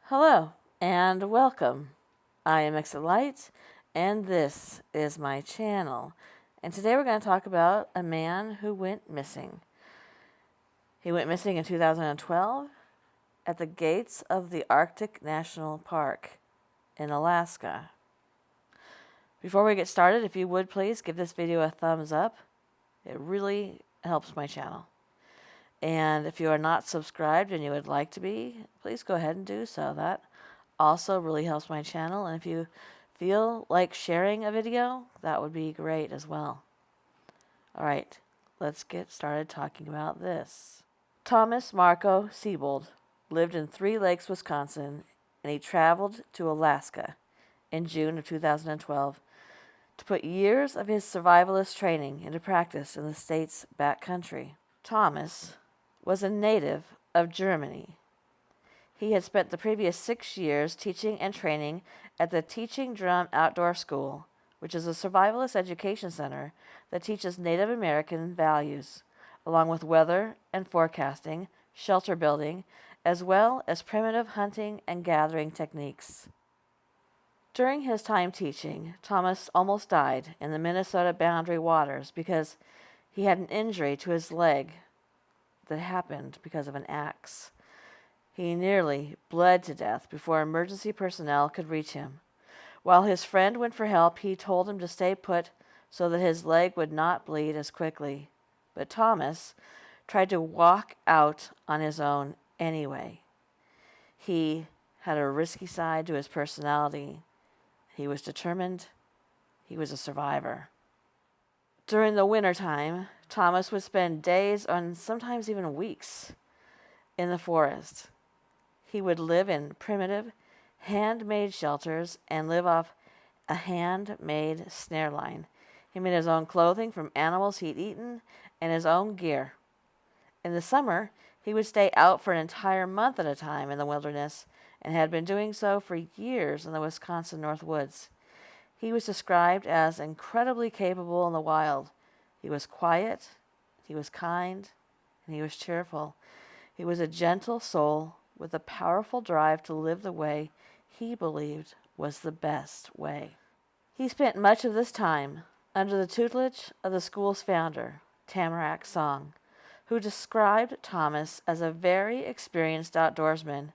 Hello and welcome. I am Light, and this is my channel. And today we're going to talk about a man who went missing. He went missing in 2012 at the gates of the Arctic National Park in Alaska. Before we get started, if you would please give this video a thumbs up. It really helps my channel. And if you are not subscribed and you would like to be, please go ahead and do so. That also really helps my channel. And if you feel like sharing a video, that would be great as well. All right, let's get started talking about this. Thomas Marco Seibold lived in Three Lakes, Wisconsin, and he traveled to Alaska in June of 2012 to put years of his survivalist training into practice in the state's backcountry. Thomas was a native of Germany. He had spent the previous 6 years teaching and training at the Teaching Drum Outdoor School, which is a survivalist education center that teaches Native American values, along with weather and forecasting, shelter building, as well as primitive hunting and gathering techniques. During his time teaching, Thomas almost died in the Minnesota boundary waters because he had an injury to his leg that happened because of an axe. He nearly bled to death before emergency personnel could reach him. While his friend went for help, he told him to stay put so that his leg would not bleed as quickly. But Thomas tried to walk out on his own anyway. He had a risky side to his personality. He was determined. He was a survivor. During the winter time, Thomas would spend days and sometimes even weeks in the forest. He would live in primitive, handmade shelters and live off a handmade snare line. He made his own clothing from animals he'd eaten and his own gear. In the summer, he would stay out for an entire month at a time in the wilderness and had been doing so for years in the Wisconsin North Woods. He was described as incredibly capable in the wild. He was quiet, he was kind, and he was cheerful. He was a gentle soul with a powerful drive to live the way he believed was the best way. He spent much of this time under the tutelage of the school's founder, Tamarack Song, who described Thomas as a very experienced outdoorsman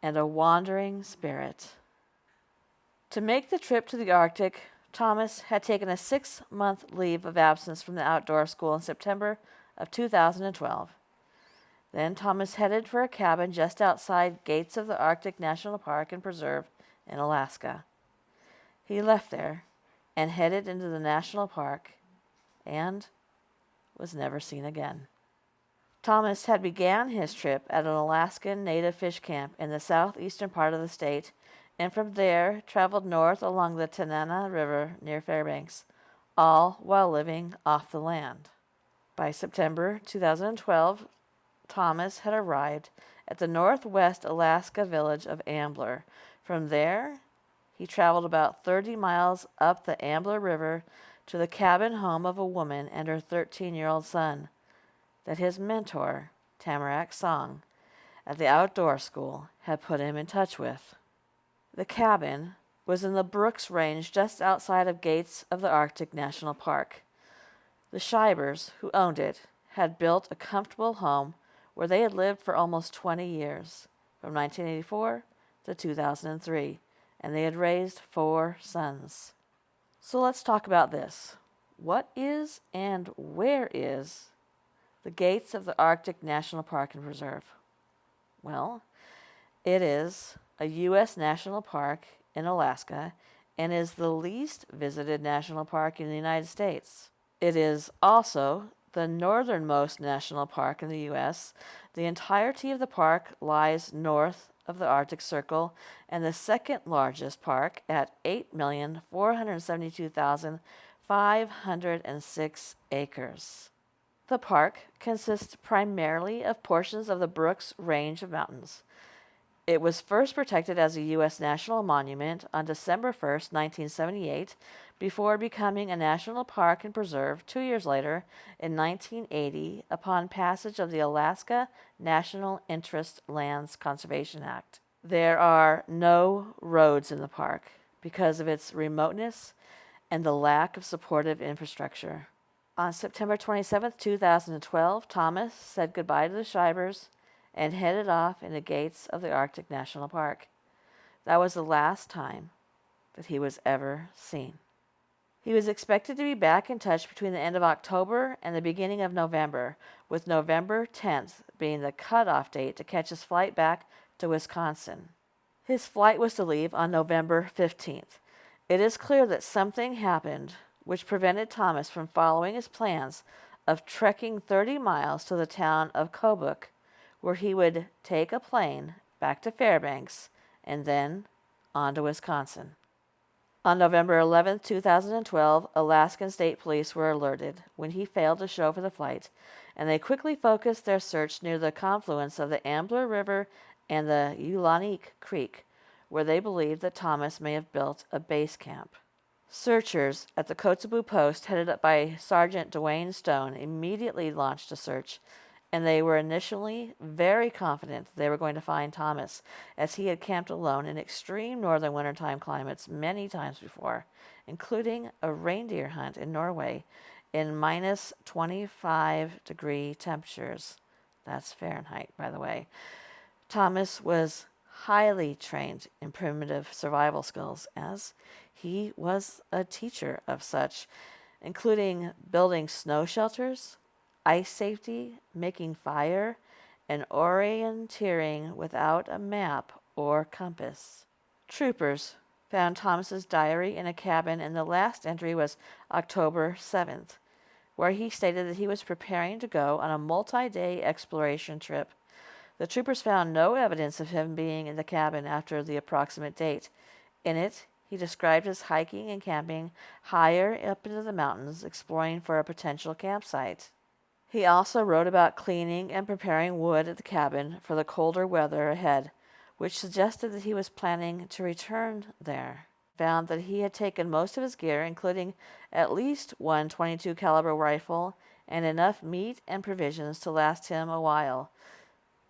and a wandering spirit. To make the trip to the Arctic, Thomas had taken a 6-month leave of absence from the outdoor school in September of 2012. Then Thomas headed for a cabin just outside gates of the Arctic National Park and Preserve in Alaska. He left there and headed into the national park and was never seen again. Thomas had began his trip at an Alaskan native fish camp in the southeastern part of the state, and from there traveled north along the Tanana River near Fairbanks, all while living off the land. By September 2012, Thomas had arrived at the northwest Alaska village of Ambler. From there, he traveled about 30 miles up the Ambler River to the cabin home of a woman and her 13-year-old son that his mentor, Tamarack Song, at the outdoor school had put him in touch with. The cabin was in the Brooks Range just outside of gates of the Arctic National Park. The Scheibers, who owned it, had built a comfortable home where they had lived for almost 20 years, from 1984 to 2003, and they had raised 4 sons. So let's talk about this. What is and where is the gates of the Arctic National Park and Preserve? Well, it is a U.S. national park in Alaska and is the least visited national park in the United States. It is also the northernmost national park in the U.S. The entirety of the park lies north of the Arctic Circle, and the second largest park at 8,472,506 acres. The park consists primarily of portions of the Brooks Range of mountains. It was first protected as a U.S. National Monument on December 1st, 1978, before becoming a national park and preserve 2 years later in 1980 upon passage of the Alaska National Interest Lands Conservation Act. There are no roads in the park because of its remoteness and the lack of supportive infrastructure. On September 27, 2012, Thomas said goodbye to the Scheibers and headed off in the gates of the Arctic National Park. That was the last time that he was ever seen. He was expected to be back in touch between the end of October and the beginning of November, with November 10th being the cutoff date to catch his flight back to Wisconsin. His flight was to leave on November 15th. It is clear that something happened which prevented Thomas from following his plans of trekking 30 miles to the town of Kobuk, where he would take a plane back to Fairbanks and then on to Wisconsin. On November 11, 2012, Alaskan State Police were alerted when he failed to show for the flight, and they quickly focused their search near the confluence of the Ambler River and the Ulanique Creek, where they believed that Thomas may have built a base camp. Searchers at the Kotzebue post, headed up by Sergeant Dwayne Stone, immediately launched a search, and they were initially very confident they were going to find Thomas, as he had camped alone in extreme northern wintertime climates many times before, including a reindeer hunt in Norway in minus 25-degree temperatures. That's Fahrenheit, by the way. Thomas was highly trained in primitive survival skills, as he was a teacher of such, including building snow shelters, ice safety, making fire, and orienteering without a map or compass. Troopers found Thomas's diary in a cabin, and the last entry was October 7th, where he stated that he was preparing to go on a multi-day exploration trip. The troopers found no evidence of him being in the cabin after the approximate date. In it, he described his hiking and camping higher up into the mountains, exploring for a potential campsite. He also wrote about cleaning and preparing wood at the cabin for the colder weather ahead, which suggested that he was planning to return there. Found that he had taken most of his gear, including at least one .22 caliber rifle and enough meat and provisions to last him a while,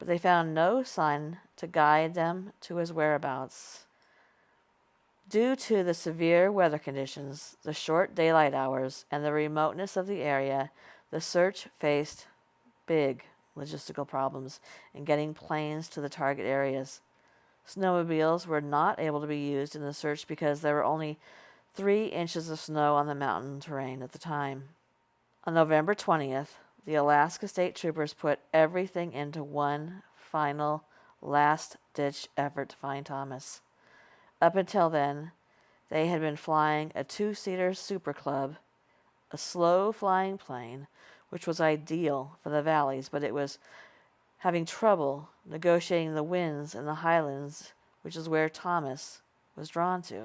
but they found no sign to guide them to his whereabouts. Due to the severe weather conditions, the short daylight hours, and the remoteness of the area, the search faced big logistical problems in getting planes to the target areas. Snowmobiles were not able to be used in the search because there were only 3 inches of snow on the mountain terrain at the time. On November 20th, the Alaska State Troopers put everything into one final, last-ditch effort to find Thomas. Up until then, they had been flying a 2-seater Super Club, a slow-flying plane, which was ideal for the valleys, but it was having trouble negotiating the winds in the highlands, which is where Thomas was drawn to.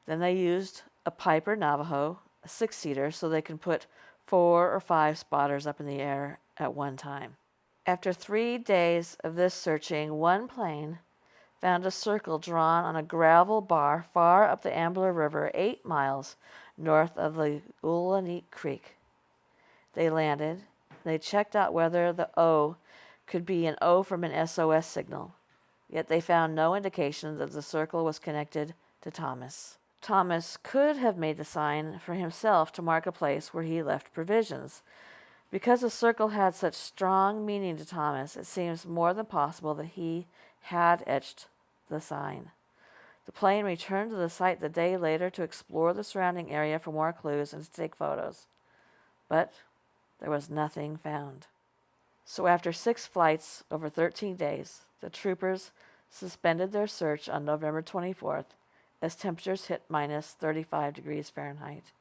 Then they used a Piper Navajo, a 6-seater, so they could put 4 or 5 spotters up in the air at one time. After 3 days of this searching, one plane found a circle drawn on a gravel bar far up the Ambler River, 8 miles north of the Ulanique Creek. They landed. They checked out whether the O could be an O from an SOS signal, yet they found no indication that the circle was connected to Thomas. Thomas could have made the sign for himself to mark a place where he left provisions. Because the circle had such strong meaning to Thomas, it seems more than possible that he had etched the sign. The plane returned to the site the day later to explore the surrounding area for more clues and to take photos. But there was nothing found. So after 6 flights over 13 days, the troopers suspended their search on November 24th as temperatures hit minus 35 degrees Fahrenheit.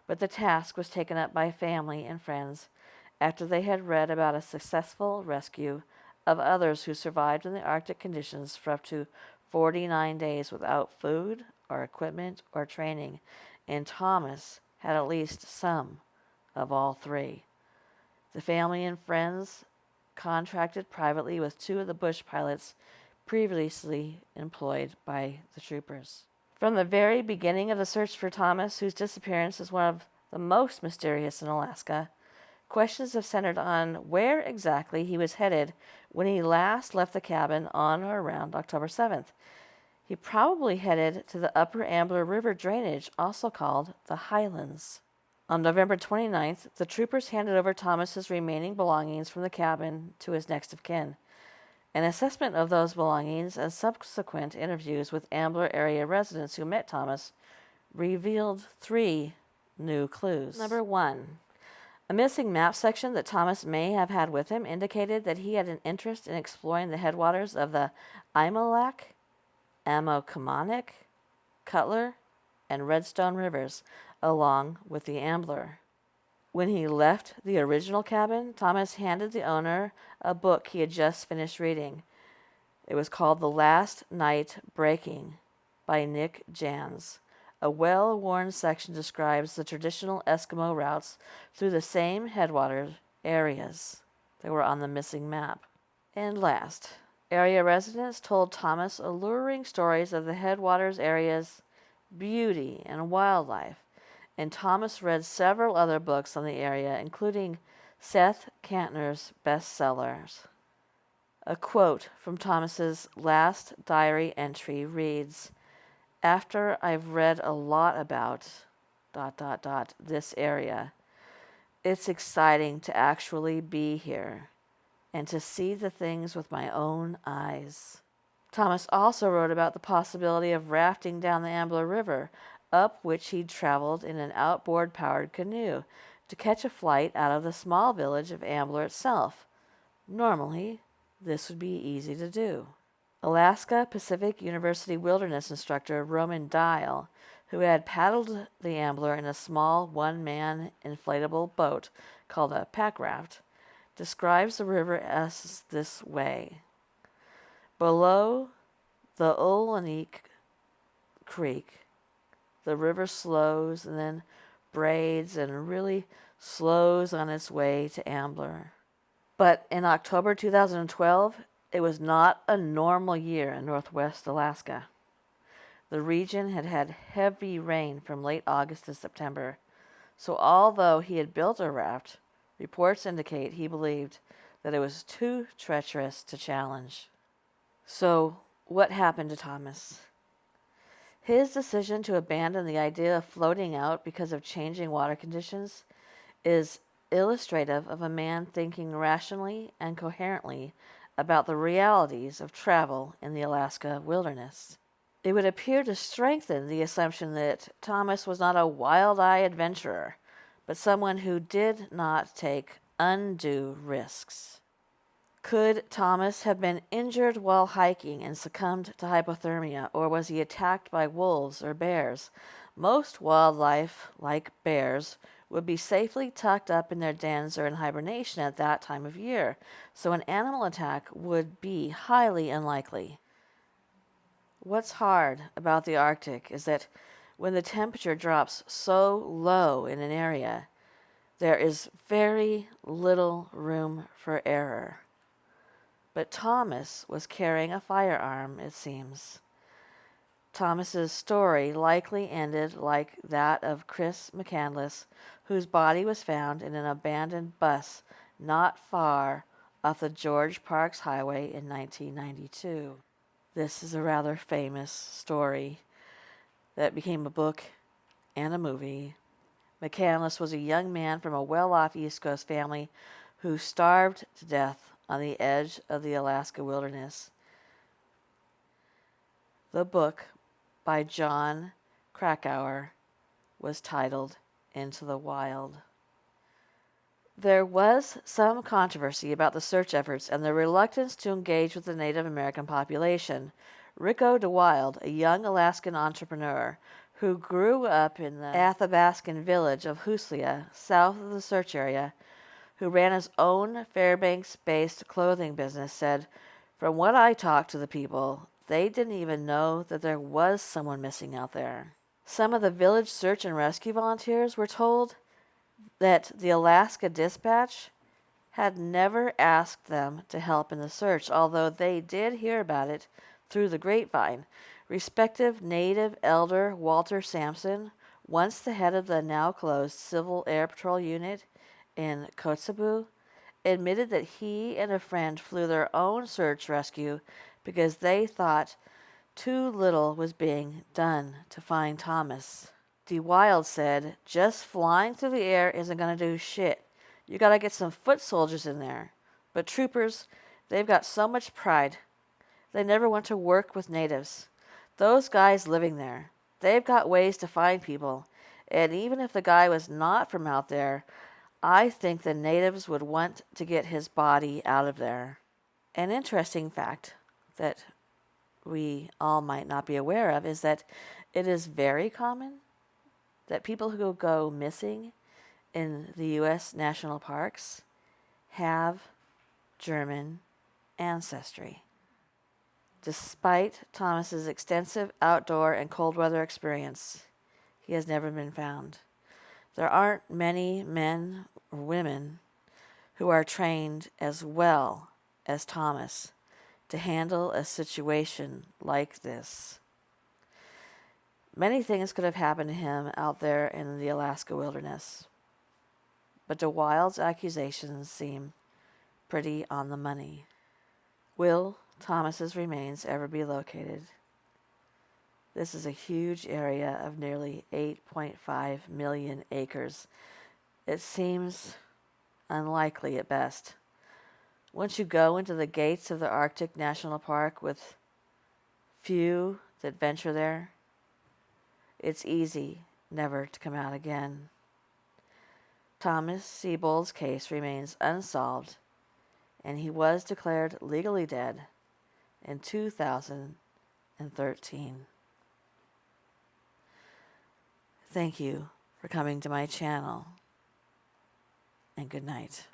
But the task was taken up by family and friends after they had read about a successful rescue of others who survived in the Arctic conditions for up to 49 days without food or equipment or training, and Thomas had at least some of all 3. The family and friends contracted privately with 2 of the bush pilots previously employed by the troopers. From the very beginning of the search for Thomas, whose disappearance is one of the most mysterious in Alaska, Questions have centered on where exactly he was headed when he last left the cabin on or around October 7th. He probably headed to the Upper Ambler River drainage, also called the Highlands. On November 29th, the troopers handed over Thomas's remaining belongings from the cabin to his next of kin. An assessment of those belongings and subsequent interviews with Ambler area residents who met Thomas revealed 3 new clues. Number 1. A missing map section that Thomas may have had with him indicated that he had an interest in exploring the headwaters of the Imalac, Amokamonic, Cutler, and Redstone rivers, along with the Ambler. When he left the original cabin, Thomas handed the owner a book he had just finished reading. It was called The Last Night Breaking by Nick Jans. A well-worn section describes the traditional Eskimo routes through the same headwater areas that were on the missing map. And last, area residents told Thomas alluring stories of the headwaters area's beauty and wildlife, and Thomas read several other books on the area, including Seth Kantner's bestsellers. A quote from Thomas's last diary entry reads, "After I've read a lot about ... this area, it's exciting to actually be here and to see the things with my own eyes." Thomas also wrote about the possibility of rafting down the Ambler River, up which he'd traveled in an outboard-powered canoe to catch a flight out of the small village of Ambler itself. Normally, this would be easy to do. Alaska Pacific University wilderness instructor Roman Dial, who had paddled the Ambler in a small one-man inflatable boat called a pack raft, describes the river as this way. Below the Ulanique Creek, the river slows and then braids and really slows on its way to Ambler. But in October 2012, it was not a normal year in northwest Alaska. The region had had heavy rain from late August to September, so although he had built a raft, reports indicate he believed that it was too treacherous to challenge. So, what happened to Thomas? His decision to abandon the idea of floating out because of changing water conditions is illustrative of a man thinking rationally and coherently about the realities of travel in the Alaska wilderness. It would appear to strengthen the assumption that Thomas was not a wild-eyed adventurer, but someone who did not take undue risks. Could Thomas have been injured while hiking and succumbed to hypothermia, or was he attacked by wolves or bears? Most wildlife, like bears, would be safely tucked up in their dens or in hibernation at that time of year, so an animal attack would be highly unlikely. What's hard about the Arctic is that when the temperature drops so low in an area, there is very little room for error. But Thomas was carrying a firearm, it seems. Thomas's story likely ended like that of Chris McCandless, whose body was found in an abandoned bus not far off the George Parks Highway in 1992. This is a rather famous story that became a book and a movie. McCandless was a young man from a well-off East Coast family who starved to death on the edge of the Alaska wilderness. The book, by John Krakauer, was titled Into the Wild. There was some controversy about the search efforts and the reluctance to engage with the Native American population. Rico DeWild, a young Alaskan entrepreneur who grew up in the Athabascan village of Huslia, south of the search area, who ran his own Fairbanks-based clothing business, said, "From what I talked to the people, they didn't even know that there was someone missing out there." Some of the village search and rescue volunteers were told that the Alaska Dispatch had never asked them to help in the search, although they did hear about it through the grapevine. Respective Native elder Walter Sampson, once the head of the now-closed Civil Air Patrol unit in Kotzebue admitted that he and a friend flew their own search rescue because they thought too little was being done to find Thomas. D. Wild said, "Just flying through the air isn't going to do shit. You got to get some foot soldiers in there. But troopers, they've got so much pride. They never went to work with natives. Those guys living there, they've got ways to find people. And even if the guy was not from out there, I think the natives would want to get his body out of there." An interesting fact that we all might not be aware of is that it is very common that people who go missing in the U.S. national parks have German ancestry. Despite Thomas's extensive outdoor and cold weather experience, he has never been found. There aren't many men or women who are trained as well as Thomas to handle a situation like this. Many things could have happened to him out there in the Alaska wilderness, but de Wild's accusations seem pretty on the money. Will Thomas's remains ever be located? This is a huge area of nearly 8.5 million acres. It seems unlikely at best. Once you go into the gates of the Arctic National Park with few that venture there, it's easy never to come out again. Thomas Seibold's case remains unsolved, and he was declared legally dead in 2013. Thank you for coming to my channel, and good night.